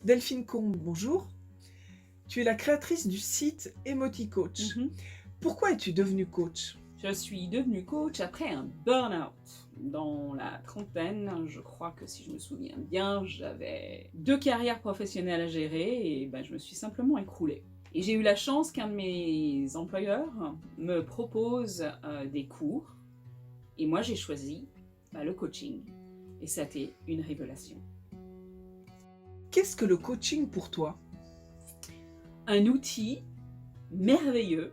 Delphine Combe, bonjour. Tu es la créatrice du site Emoticoach. Mhm. Pourquoi es-tu devenue coach? Je suis devenue coach après un burn-out. Dans la trentaine, je crois que si je me souviens bien, j'avais 2 carrières professionnelles à gérer et je me suis simplement écroulée. Et j'ai eu la chance qu'un de mes employeurs me propose des cours et moi j'ai choisi le coaching. Et ça a été une révélation. Qu'est-ce que le coaching pour toi? Un outil merveilleux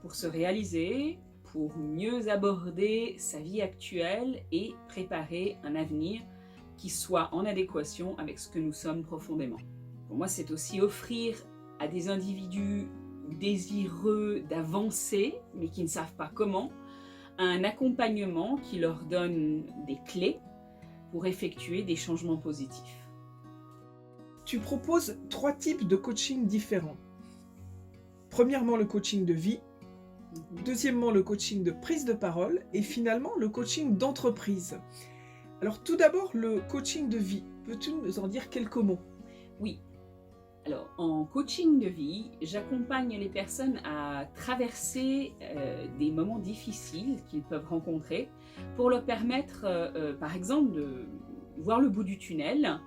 pour se réaliser, pour mieux aborder sa vie actuelle et préparer un avenir qui soit en adéquation avec ce que nous sommes profondément. Pour moi, c'est aussi offrir à des individus désireux d'avancer, mais qui ne savent pas comment, un accompagnement qui leur donne des clés pour effectuer des changements positifs. Tu proposes 3 types de coaching différents. Premièrement, le coaching de vie. Deuxièmement, le coaching de prise de parole. Et finalement, le coaching d'entreprise. Alors tout d'abord, le coaching de vie. Peux-tu nous en dire quelques mots? Oui. Alors, en coaching de vie, j'accompagne les personnes à traverser des moments difficiles qu'ils peuvent rencontrer pour leur permettre, par exemple, de voir le bout du tunnel.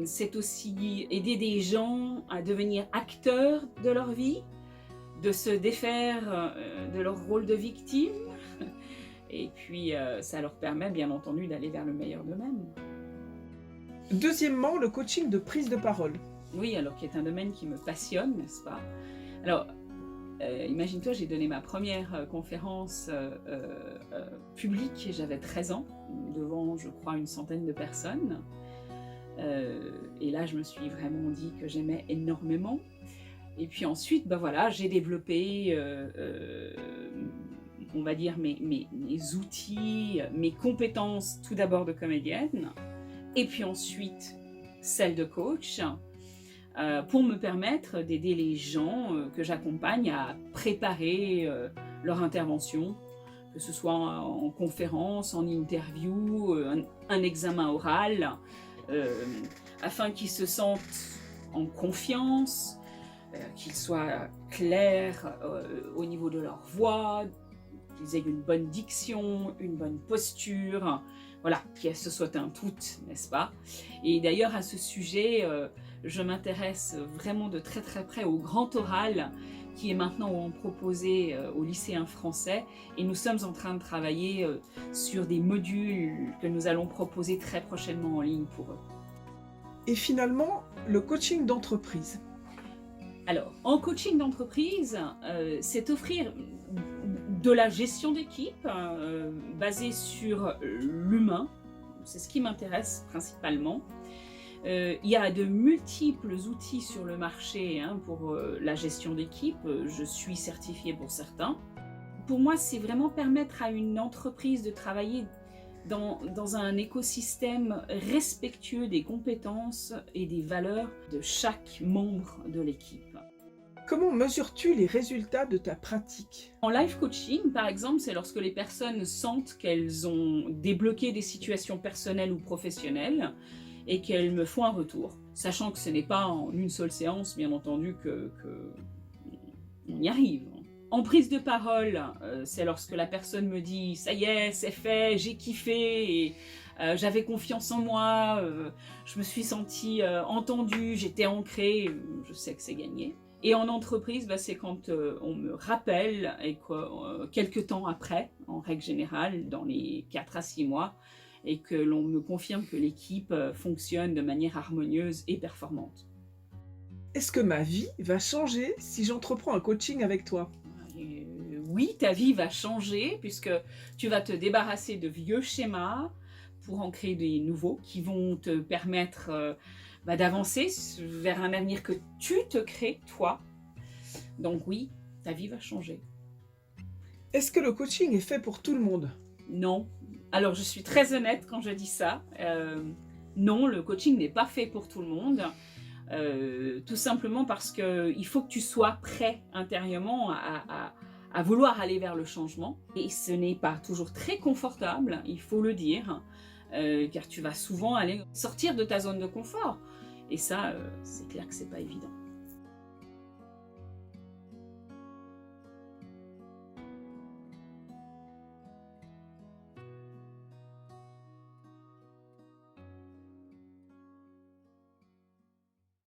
C'est aussi aider des gens à devenir acteurs de leur vie, de se défaire de leur rôle de victime. Et puis, ça leur permet, bien entendu, d'aller vers le meilleur d'eux-mêmes. Deuxièmement, le coaching de prise de parole. Oui, alors qui est un domaine qui me passionne, n'est-ce pas? Alors, imagine-toi, j'ai donné ma première conférence publique, j'avais 13 ans, devant, je crois, une centaine de personnes. Et là, je me suis vraiment dit que j'aimais énormément. Et puis ensuite, voilà, j'ai développé, on va dire, mes outils, mes compétences, tout d'abord de comédienne, et puis ensuite celles de coach, pour me permettre d'aider les gens que j'accompagne à préparer leur intervention, que ce soit en conférence, en interview, un examen oral, afin qu'ils se sentent en confiance, qu'ils soient clairs au niveau de leur voix, qu'ils aient une bonne diction, une bonne posture, voilà, que ce soit un tout, n'est-ce pas? Et d'ailleurs, à ce sujet, je m'intéresse vraiment de très très près au grand oral qui est maintenant proposé aux lycéens français, et nous sommes en train de travailler sur des modules que nous allons proposer très prochainement en ligne pour eux. Et finalement, le coaching d'entreprise. Alors, en coaching d'entreprise, c'est offrir de la gestion d'équipe basée sur l'humain. C'est ce qui m'intéresse principalement. Il y a de multiples outils sur le marché pour la gestion d'équipe. Je suis certifiée pour certains. Pour moi, c'est vraiment permettre à une entreprise de travailler dans un écosystème respectueux des compétences et des valeurs de chaque membre de l'équipe. Comment mesures-tu les résultats de ta pratique? En life coaching, par exemple, c'est lorsque les personnes sentent qu'elles ont débloqué des situations personnelles ou professionnelles et qu'elles me font un retour, sachant que ce n'est pas en une seule séance, bien entendu, qu'on y arrive. En prise de parole, c'est lorsque la personne me dit « ça y est, c'est fait, j'ai kiffé, et, j'avais confiance en moi, je me suis sentie entendue, j'étais ancrée, je sais que c'est gagné ». Et en entreprise, c'est quand on me rappelle et que quelques temps après, en règle générale, dans les 4 à 6 mois, et que l'on me confirme que l'équipe fonctionne de manière harmonieuse et performante. Est-ce que ma vie va changer si j'entreprends un coaching avec toi? Oui, ta vie va changer puisque tu vas te débarrasser de vieux schémas pour en créer des nouveaux qui vont te permettre d'avancer vers un avenir que tu te crées, toi. Donc oui, ta vie va changer. Est-ce que le coaching est fait pour tout le monde? Non. Alors, je suis très honnête quand je dis ça. Non, le coaching n'est pas fait pour tout le monde. Tout simplement parce qu'il faut que tu sois prêt intérieurement à vouloir aller vers le changement. Et ce n'est pas toujours très confortable, il faut le dire, car tu vas souvent aller sortir de ta zone de confort. Et ça, c'est clair que c'est pas évident.